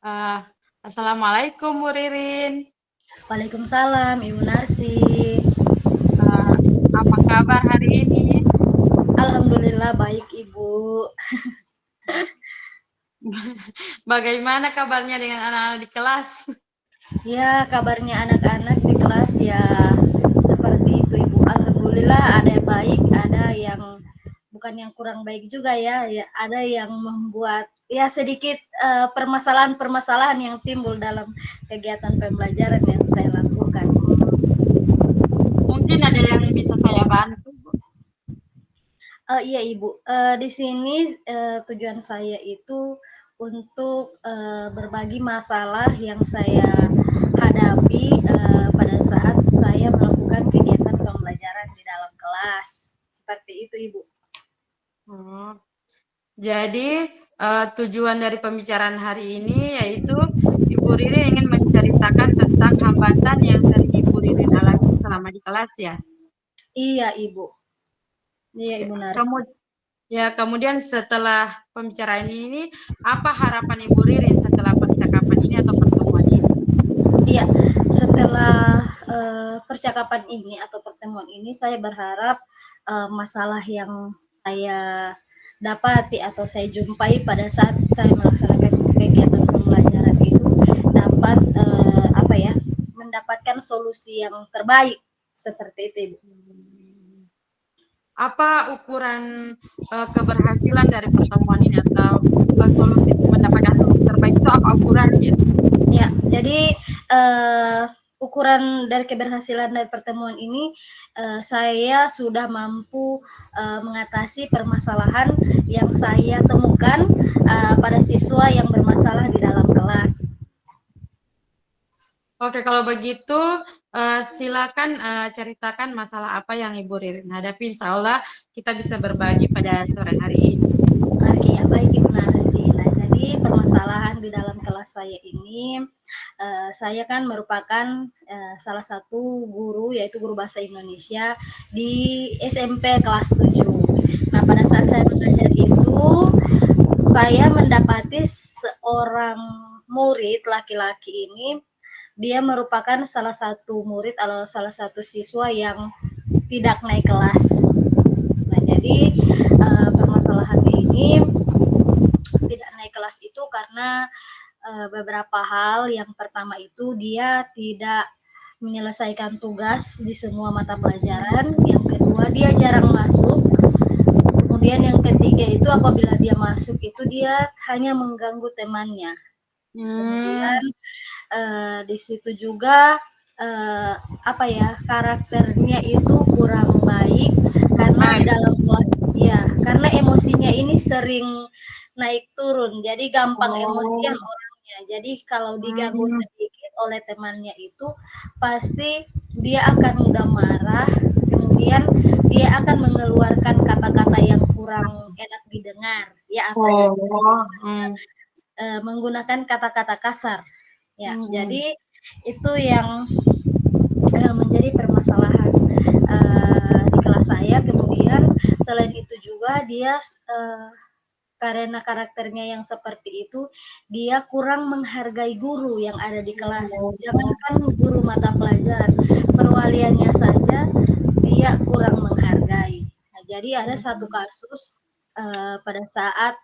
Eh, Assalamualaikum Bu Ririn. Waalaikumsalam, Ibu Narsi. Eh, apa kabar hari ini? Alhamdulillah baik, Ibu. Bagaimana kabarnya dengan anak-anak di kelas? Ya, kabarnya anak-anak di kelas ya seperti itu, Ibu. Alhamdulillah ada yang baik, ada yang bukan yang kurang baik juga ya. Ya, ada yang membuat ya sedikit permasalahan-permasalahan yang timbul dalam kegiatan pembelajaran yang saya lakukan. Mungkin ada yang bisa saya bantu, Bu. Iya Ibu, di sini, tujuan saya itu untuk, berbagi masalah yang saya hadapi, pada saat saya melakukan kegiatan pembelajaran di dalam kelas, seperti itu Ibu. Oh, jadi tujuan dari pembicaraan hari ini yaitu Ibu Ririn ingin menceritakan tentang hambatan yang sering Ibu Ririn alami selama di kelas ya. Iya Ibu, iya Oke, Ibu Narsi. kemudian setelah pembicaraan ini, apa harapan Ibu Ririn setelah percakapan ini atau pertemuan ini? Iya, setelah, percakapan ini atau pertemuan ini saya berharap, masalah yang saya dapati atau saya jumpai pada saat saya melaksanakan kegiatan pembelajaran itu dapat, apa ya, mendapatkan solusi yang terbaik, seperti itu, Ibu. Apa ukuran keberhasilan dari pertemuan ini atau mendapatkan solusi terbaik itu apa ukurannya? Ya, jadi, ukuran dari keberhasilan dari pertemuan ini, saya sudah mampu, mengatasi permasalahan yang saya temukan, pada siswa yang bermasalah di dalam kelas. Oke, kalau begitu silakan ceritakan masalah apa yang Ibu Ririn hadapi. Insya Allah kita bisa berbagi pada sore hari ini. Iya, baik Ibu Narsi. Nah, jadi permasalahan di dalam kelas saya ini, saya kan merupakan, salah satu guru, yaitu guru bahasa Indonesia di SMP kelas 7. Nah, pada saat saya mengajar itu, saya mendapati seorang murid laki-laki ini, dia merupakan salah satu murid atau salah satu siswa yang tidak naik kelas. Nah, jadi, permasalahannya ini tidak naik kelas itu karena beberapa hal. Yang pertama itu dia tidak menyelesaikan tugas di semua mata pelajaran. Yang kedua dia jarang masuk. Kemudian yang ketiga itu apabila dia masuk itu dia hanya mengganggu temannya. Hmm, Kemudian di situ juga apa ya, karakternya itu kurang baik karena di baik. dalam kelas ya, karena emosinya ini sering naik turun, jadi gampang emosian Oh, orangnya. Jadi kalau diganggu hmm. sedikit oleh temannya itu pasti dia akan mudah marah, kemudian dia akan mengeluarkan kata-kata yang kurang enak didengar ya, atau Oh, hmm. menggunakan kata-kata kasar. Ya, Hmm. jadi itu yang menjadi permasalahan di kelas saya. Kemudian selain itu juga dia karena karakternya yang seperti itu, dia kurang menghargai guru yang ada di kelas. Oh, Jangankan guru mata pelajaran, perwaliannya saja dia kurang menghargai. Nah, jadi ada satu hmm. kasus pada saat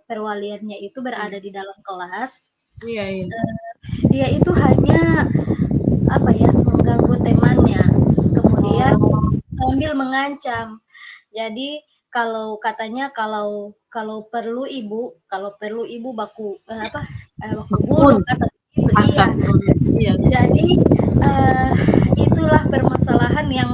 perwaliannya itu berada Iya, di dalam kelas, iya, iya. dia itu hanya apa ya, mengganggu temannya, kemudian Oh, sambil mengancam. Jadi kalau katanya kalau kalau perlu ibu baku apa baku pun. buluk atau itu, iya. Astagfirullah. Iya, iya. Jadi eh, itulah permasalahan yang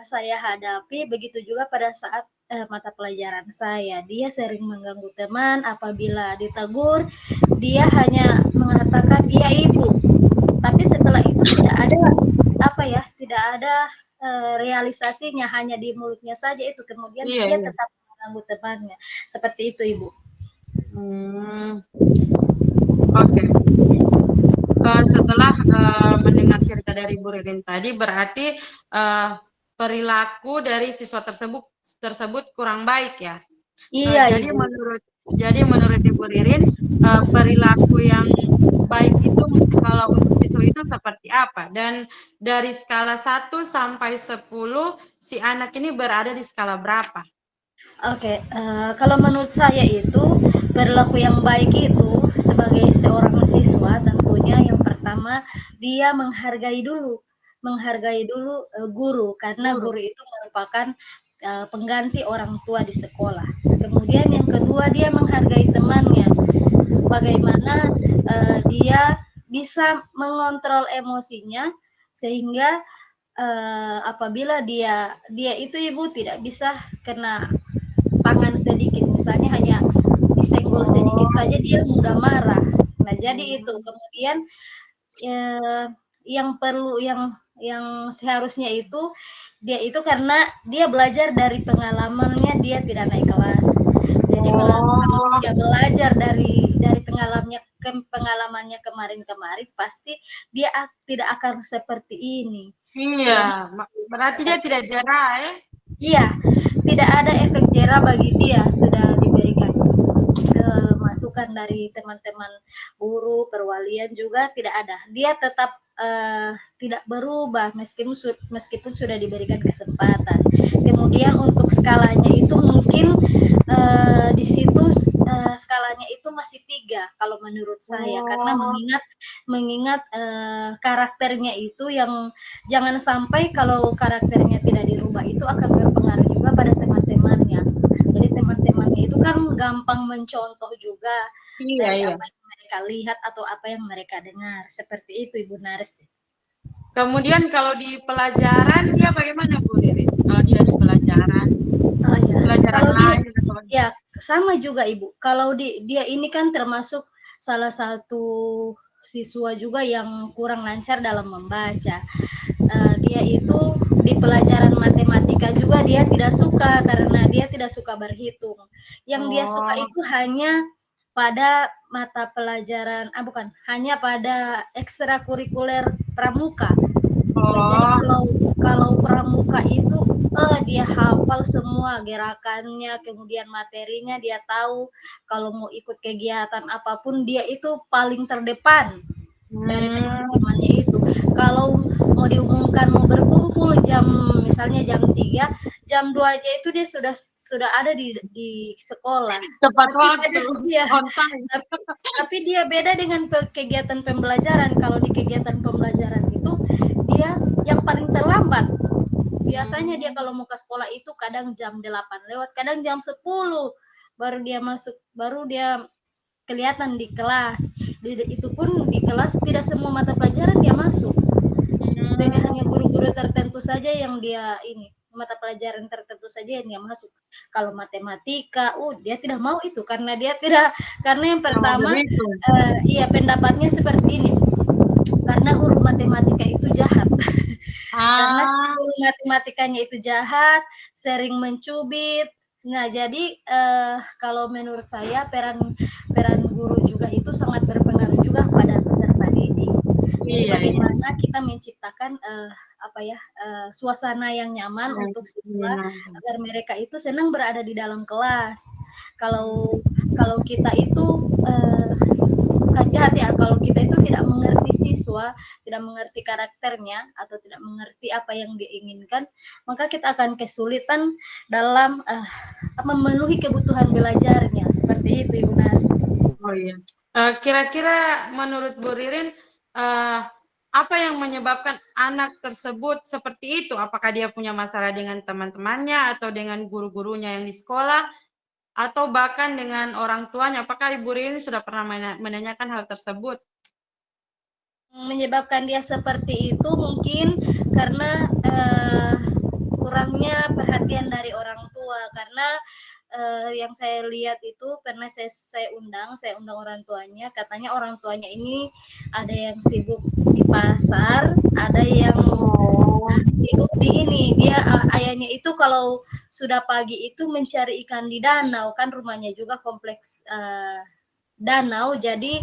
saya hadapi. Begitu juga pada saat mata pelajaran saya, dia sering mengganggu teman. Apabila ditegur, dia hanya mengatakan iya ibu, tapi setelah itu tidak ada apa ya, tidak ada realisasinya, hanya di mulutnya saja itu, kemudian Iya, dia iya. tetap mengganggu temannya, seperti itu ibu. Hmm, oke. Setelah mendengar cerita dari Bu Ririn tadi, berarti eh, perilaku dari siswa tersebut kurang baik ya. Iya Jadi ibu. Jadi menurut Ibu Ririn, perilaku yang baik itu kalau untuk siswa itu seperti apa? Dan dari skala 1 sampai 10, si anak ini berada di skala berapa? Oke, kalau menurut saya itu perilaku yang baik itu sebagai seorang siswa tentunya yang pertama dia menghargai dulu guru karena Guru. guru itu merupakan pengganti orang tua di sekolah. Kemudian yang kedua dia menghargai temannya, bagaimana dia bisa mengontrol emosinya sehingga apabila dia dia itu ibu tidak bisa kena tangan sedikit, misalnya hanya disenggol sedikit Oh. saja dia mudah marah. Nah, jadi itu. Hmm. Kemudian eh, yang perlu yang seharusnya itu dia itu karena dia belajar dari pengalamannya dia tidak naik kelas. Jadi kalau Oh, dia belajar dari pengalamannya kemarin-kemarin pasti dia tidak akan seperti ini. iya. Jadi Berarti dia tidak jerah, eh? iya, tidak ada efek jera bagi dia sudah diberikan masukan dari teman-teman guru, perwalian juga tidak ada. Dia tetap tidak berubah meskipun sudah diberikan kesempatan. Kemudian untuk skalanya itu mungkin di situ skalanya itu masih 3 kalau menurut saya karena Oh. mengingat mengingat karakternya itu yang jangan sampai kalau karakternya tidak dirubah itu akan berpengaruh juga pada teman-temannya. Jadi teman-temannya itu kan gampang mencontoh juga Iya, dari iya. apa yang mereka lihat atau apa yang mereka dengar. Seperti itu Ibu Naris. Kemudian kalau di pelajaran dia bagaimana Bu Ririn? Kalau dia di pelajaran, Oh ya, pelajaran kalau dia lain atau ya sama juga Ibu. Kalau dia ini kan termasuk salah satu siswa juga yang kurang lancar dalam membaca. Dia itu di pelajaran matematika juga dia tidak suka karena dia tidak suka berhitung. Yang dia suka oh, itu hanya pada mata pelajaran, bukan, hanya pada ekstrakurikuler pramuka. Nah, jadi oh, kalau kalau pramuka itu dia hafal semua gerakannya, kemudian materinya dia tahu. Kalau mau ikut kegiatan apapun dia itu paling terdepan dari hmm, teman-temannya itu. Kalau mau diumumkan mau berkumpul misalnya jam 3, jam 2 aja itu dia sudah ada di sekolah. tepat Tapi waktu, beda ya, on time. tapi dia beda dengan kegiatan pembelajaran. Kalau di kegiatan pembelajaran itu dia yang paling terlambat. Biasanya dia Hmm, kalau mau ke sekolah itu kadang jam 8 lewat, kadang jam 10 baru dia masuk, baru dia kelihatan di kelas. Itu pun di kelas tidak semua mata pelajaran dia masuk. Jadi hanya hmm, guru-guru tertentu saja yang dia ini, mata pelajaran tertentu saja yang dia masuk. Kalau matematika, dia tidak mau itu karena dia tidak, karena yang tidak mau pertama berhitung. iya pendapatnya seperti ini. Karena guru matematika itu jahat. Karena Ah, guru matematikanya itu jahat, sering mencubit. Nah, jadi kalau menurut saya peran peran guru juga itu sangat berpengaruh juga pada peserta didik. Jadi iya, iya. bagaimana kita menciptakan apa ya suasana yang nyaman Yang untuk siswa menyenangkan. agar mereka itu senang berada di dalam kelas. Kalau kalau kita itu bukan jahat ya, kalau kita itu tidak mengerti siswa, tidak mengerti karakternya atau tidak mengerti apa yang diinginkan, maka kita akan kesulitan dalam memenuhi kebutuhan belajarnya. Seperti itu Ibu Nas. Oh iya. Kira-kira menurut Bu Ririn, eh, apa yang menyebabkan anak tersebut seperti itu? Apakah dia punya masalah dengan teman-temannya atau dengan guru-gurunya yang di sekolah atau bahkan dengan orang tuanya? Apakah Ibu Ririn sudah pernah menanyakan hal tersebut? Menyebabkan dia seperti itu mungkin karena kurangnya perhatian dari orang tua karena yang saya lihat itu pernah saya undang orang tuanya, katanya orang tuanya ini ada yang sibuk di pasar, ada yang Oh. sibuk di ini. Dia ayahnya itu kalau sudah pagi itu mencari ikan di danau, kan rumahnya juga kompleks danau, jadi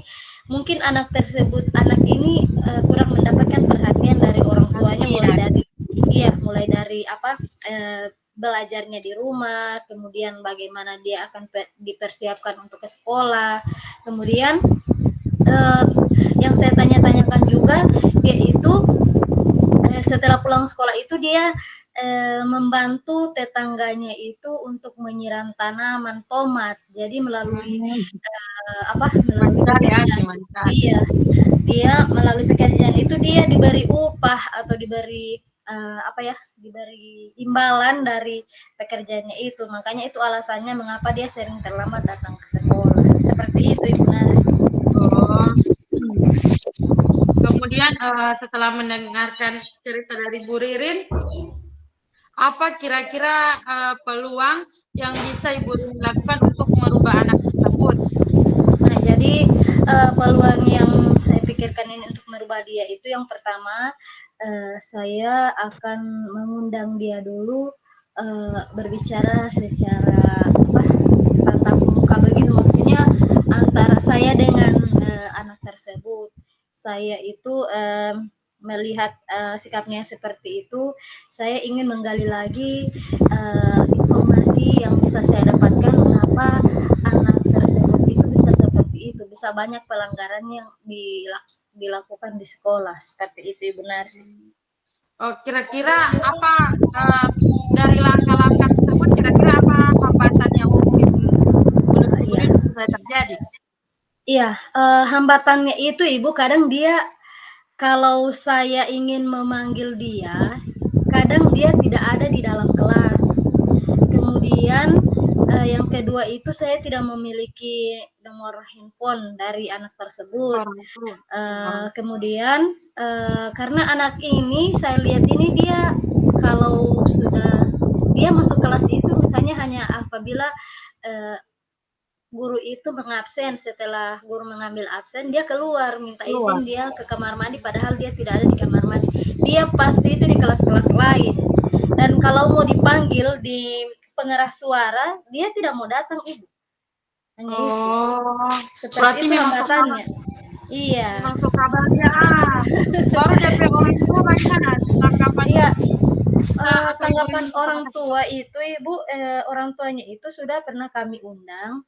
mungkin anak ini kurang mendapatkan perhatian dari orang tuanya, Iya. mulai dari apa belajarnya di rumah, kemudian bagaimana dia akan dipersiapkan untuk ke sekolah, kemudian eh, yang saya tanya-tanyakan juga yaitu setelah pulang sekolah itu dia membantu tetangganya itu untuk menyiram tanaman tomat. Jadi melalui melalui Mancar ya, pekerjaan, Cimancar. iya, dia melalui pekerjaan itu dia diberi upah atau diberi diberi imbalan dari pekerjaannya itu. Makanya itu alasannya mengapa dia sering terlambat datang ke sekolah. Seperti itu, Ibu Naris. Oh. Kemudian setelah mendengarkan cerita dari Bu Ririn, apa kira-kira peluang yang bisa Ibu Ririn lakukan untuk merubah anak tersebut? Nah, jadi peluang yang saya pikirkan ini untuk merubah dia itu yang pertama, saya akan mengundang dia dulu berbicara secara tatap muka begitu, maksudnya antara saya dengan anak tersebut. Saya itu melihat sikapnya seperti itu, saya ingin menggali lagi informasi yang bisa saya dapatkan mengapa anak tersebut itu bisa seperti itu, bisa banyak pelanggaran yang dilakukan di sekolah seperti itu, Ibu Narsi. Oh, kira-kira apa dari langkah-langkah tersebut, kira-kira apa hambatan yang mungkin menurut Ibu Iya, Ririn bisa terjadi? iya, hambatannya itu Ibu kadang dia kalau saya ingin memanggil dia, kadang dia tidak ada di dalam kelas. Kemudian yang kedua itu saya tidak memiliki nomor handphone dari anak tersebut. Orang tua. Orang Kemudian karena anak ini saya lihat ini dia kalau sudah dia masuk kelas itu misalnya hanya apabila eh, guru itu mengabsen, setelah guru mengambil absen dia keluar minta keluar. izin dia ke kamar mandi padahal dia tidak ada di kamar mandi, dia pasti itu di kelas-kelas lain, dan kalau mau dipanggil di pengeras suara dia tidak mau datang, Ibu, hanya itu, Oh, seperti berarti itu memang suka hambatannya. Iya, memang suka bahagia. Baru DP orang tua bagaimana tanggapan iya. kita atau Ibu Tanggapan Ririn orang kata-kata tua itu, Ibu, orang tuanya itu sudah pernah kami undang.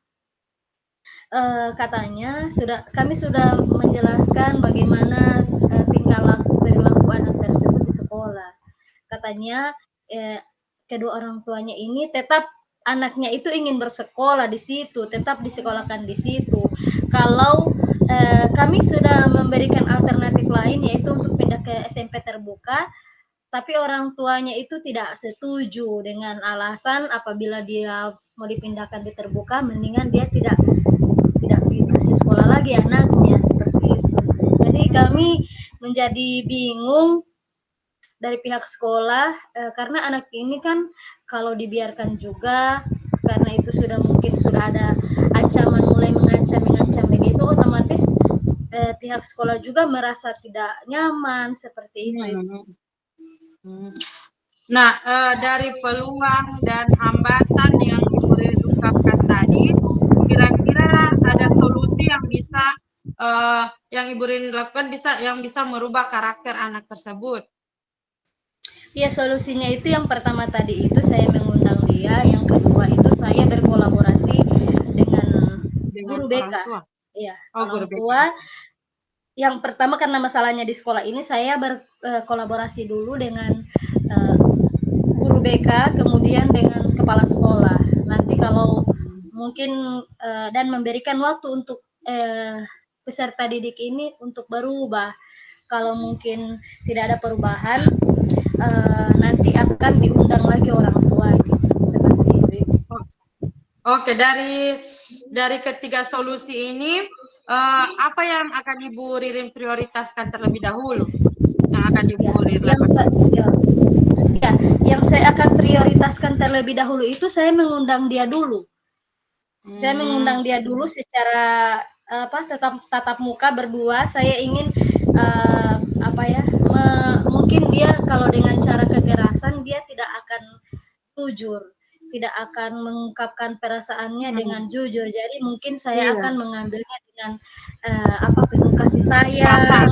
Katanya kami sudah menjelaskan bagaimana tingkah laku perilaku anak tersebut di sekolah. Katanya kedua orang tuanya ini tetap anaknya itu ingin bersekolah di situ, tetap disekolahkan di situ. Kalau kami sudah memberikan alternatif lain yaitu untuk pindah ke SMP terbuka, tapi orang tuanya itu tidak setuju dengan alasan apabila dia mau dipindahkan di terbuka, mendingan dia tidak tidak dikasih sekolah lagi anaknya seperti itu. Jadi kami menjadi bingung dari pihak sekolah karena anak ini kan kalau dibiarkan juga karena itu sudah mungkin sudah ada ancaman mulai mengancam begitu, otomatis pihak sekolah juga merasa tidak nyaman seperti itu, Ibu. Hmm. Hmm. Nah, dari peluang dan hambatan yang Ibu Ririn ungkapkan tadi, kira-kira ada solusi yang bisa yang Ibu Ririn lakukan yang bisa merubah karakter anak tersebut Ya solusinya itu yang pertama tadi itu saya mengundang dia, yang kedua itu saya berkolaborasi dengan dengan guru orang BK. tua. Iya, Oh, orang guru BK. tua. Yang pertama karena masalahnya di sekolah ini saya berkolaborasi dulu dengan eh, guru BK, kemudian dengan kepala sekolah. Nanti kalau mungkin dan memberikan waktu untuk peserta didik ini untuk berubah. Kalau mungkin tidak ada perubahan, nanti akan diundang lagi orang tua seperti itu. Oke, dari ketiga solusi ini, apa yang akan Ibu Ririn prioritaskan terlebih dahulu? Yang akan Ibu Ya, Ririn yang lakukan? ya, ya, yang saya akan prioritaskan terlebih dahulu itu saya mengundang dia dulu. Saya Hmm. mengundang dia dulu secara tetap tatap muka berdua. Saya ingin mungkin dia kalau dengan cara kekerasan dia tidak akan jujur, tidak akan mengungkapkan perasaannya dengan Hmm. jujur. Jadi mungkin saya Iya, akan mengambilnya dengan penuh kasih perasaan. sayang,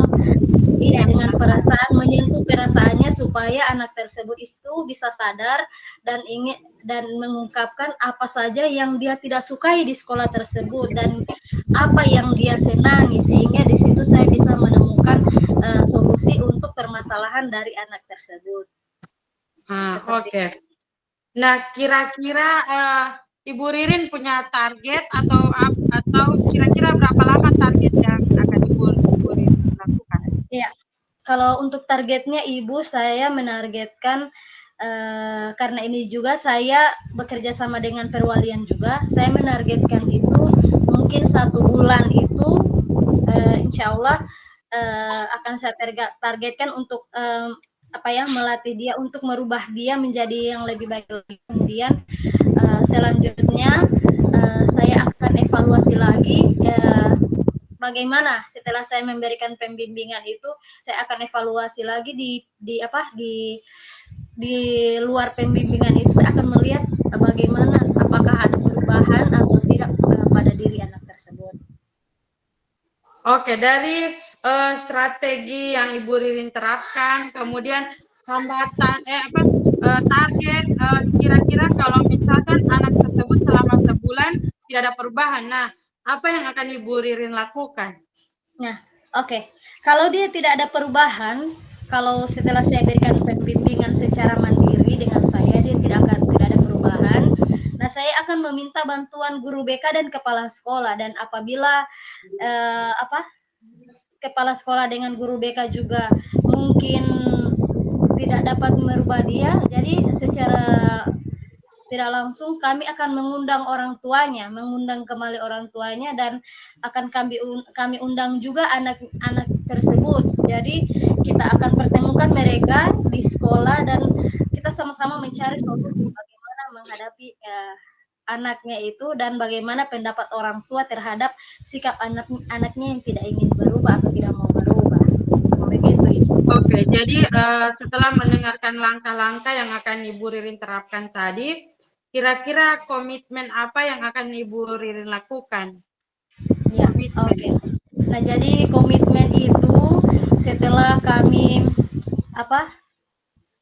Iya, dengan dengan perasaan. perasaan, menyentuh perasaannya supaya anak tersebut itu bisa sadar dan ingin dan mengungkapkan apa saja yang dia tidak sukai di sekolah tersebut dan apa yang dia senangi, sehingga di situ saya bisa menemukan solusi untuk permasalahan dari anak tersebut. Seperti Oke. Nah, kira-kira Ibu Ririn punya target atau kira-kira berapa lama target yang akan Ibu Ririn lakukan? ya, kalau untuk targetnya Ibu, saya menargetkan karena ini juga saya bekerja sama dengan perwalian juga, saya menargetkan itu mungkin 1 bulan itu insya Allah akan saya targetkan untuk apa ya, melatih dia untuk merubah dia menjadi yang lebih baik lagi. Kemudian selanjutnya saya akan evaluasi lagi bagaimana setelah saya memberikan pembimbingan itu, saya akan evaluasi lagi di apa di luar pembimbingan itu, saya akan melihat bagaimana, apakah ada perubahan atau tidak pada diri anak tersebut. Oke, dari strategi yang Ibu Ririn terapkan, kemudian hambatan, target, kira-kira kalau misalkan anak tersebut selama sebulan tidak ada perubahan, nah apa yang akan Ibu Ririn lakukan? Nah, oke. Kalau dia tidak ada perubahan, kalau setelah saya berikan pembimbingan secara mandiri dengan saya, dia tidak ada perubahan. Nah, saya akan meminta bantuan guru BK dan kepala sekolah, dan apabila apa kepala sekolah dengan guru BK juga mungkin tidak dapat merubah dia, jadi secara tidak langsung kami akan mengundang kembali orang tuanya, dan akan kami undang juga anak-anak tersebut. Jadi kita akan pertemukan mereka di sekolah dan kita sama-sama mencari solusi bagaimana menghadapi anaknya itu, dan bagaimana pendapat orang tua terhadap sikap anaknya yang tidak ingin berubah atau tidak mau berubah. Begitu. Oke, jadi setelah mendengarkan langkah-langkah yang akan Ibu Ririn terapkan tadi, kira-kira komitmen apa yang akan Ibu Ririn lakukan? Ya, Komitmen. oke. Nah, jadi komitmen itu setelah kami apa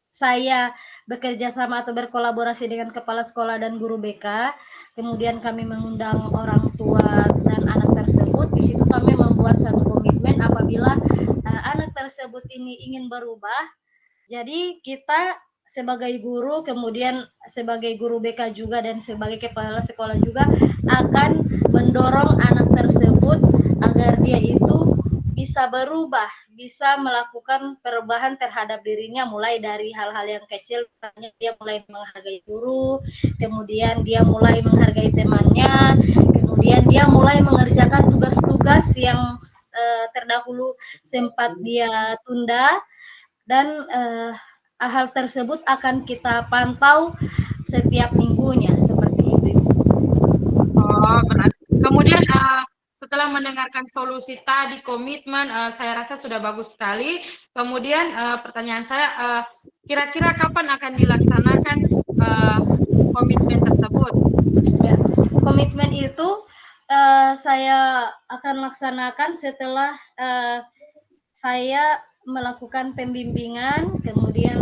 saya bekerja sama atau berkolaborasi dengan kepala sekolah dan guru BK, kemudian kami mengundang orang tua dan anak tersebut. Di situ kami membuat satu komitmen, apabila anak tersebut ini ingin berubah, jadi kita sebagai guru, kemudian sebagai guru BK juga dan sebagai kepala sekolah juga akan mendorong anak tersebut agar dia itu bisa berubah, bisa melakukan perubahan terhadap dirinya, mulai dari hal-hal yang kecil, misalnya dia mulai menghargai guru, kemudian dia mulai menghargai temannya, kemudian dia mulai mengerjakan tugas-tugas yang terdahulu sempat dia tunda, dan hal tersebut akan kita pantau setiap minggunya, seperti itu. Oh, berarti. Kemudian setelah mendengarkan solusi tadi, komitmen, saya rasa sudah bagus sekali. Kemudian pertanyaan saya, kira-kira kapan akan dilaksanakan komitmen tersebut? Ya, komitmen itu saya akan laksanakan setelah saya melakukan pembimbingan, kemudian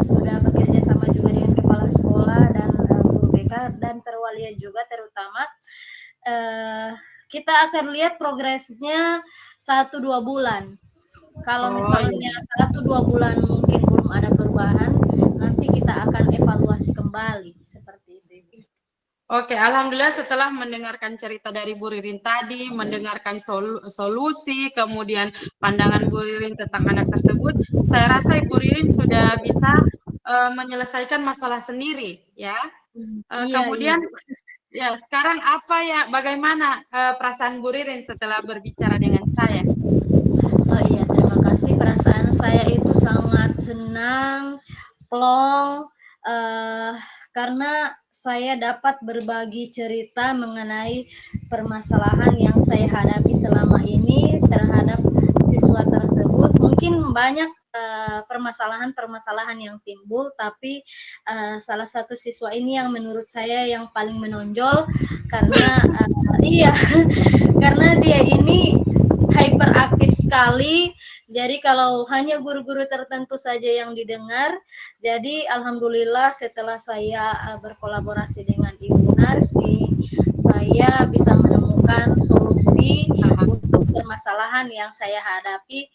sudah bekerja sama juga dengan kepala sekolah dan guru BK dan perwalian juga, terutama kita akan lihat progresnya 1-2 bulan. Kalau Oh, misalnya iya. 1-2 bulan mungkin belum ada perubahan, nanti kita akan evaluasi kembali, seperti itu. Oke, alhamdulillah setelah mendengarkan cerita dari Bu Ririn tadi, mendengarkan solusi, kemudian pandangan Bu Ririn tentang anak tersebut, saya rasa Ibu Ririn sudah bisa menyelesaikan masalah sendiri, ya. Iya, Kemudian, Ibu. ya sekarang bagaimana perasaan Bu Ririn setelah berbicara dengan saya? Oh iya, terima kasih. Perasaan saya itu sangat senang, plong, karena saya dapat berbagi cerita mengenai permasalahan yang saya hadapi selama ini terhadap siswa tersebut. Mungkin banyak permasalahan-permasalahan yang timbul, tapi salah satu siswa ini yang menurut saya yang paling menonjol, karena iya, karena dia ini hyperaktif sekali, Jadi kalau hanya guru-guru tertentu saja yang didengar, jadi alhamdulillah setelah saya berkolaborasi dengan Ibu Narsi, saya bisa menemukan solusi untuk permasalahan yang saya hadapi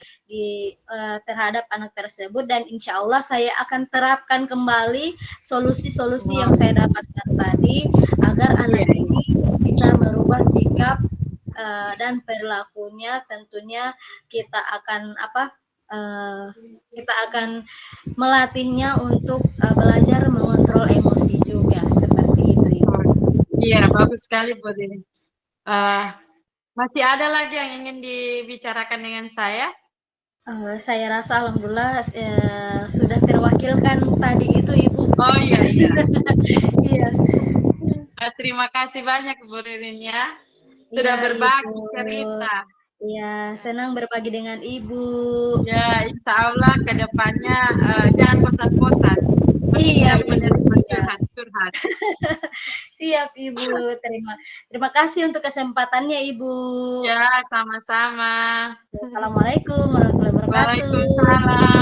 terhadap anak tersebut, dan insya Allah saya akan terapkan kembali solusi-solusi yang saya dapatkan tadi agar Iya, anak iya. ini bisa merubah sikap dan perilakunya. Tentunya kita akan kita akan melatihnya untuk belajar mengontrol emosi juga, seperti itu Ibu. Oh, iya, bagus sekali Bu Dini. Eh, masih ada lagi yang ingin dibicarakan dengan saya? Saya rasa alhamdulillah sudah terwakilkan tadi itu Ibu. Oh iya, iya. Iya, Terima kasih banyak Bu Ririn ya. iya Sudah Ibu. berbagi cerita. Iya, senang berbagi dengan Ibu. Ya, insya Allah ke depannya jangan bosan-bosan. Masih Iya siap Ibu, menerima siap. curhat-curhat. Siap Ibu, terima terima kasih untuk kesempatannya Ibu. Ya, sama-sama. Assalamualaikum warahmatullahi wabarakatuh. Waalaikumsalam.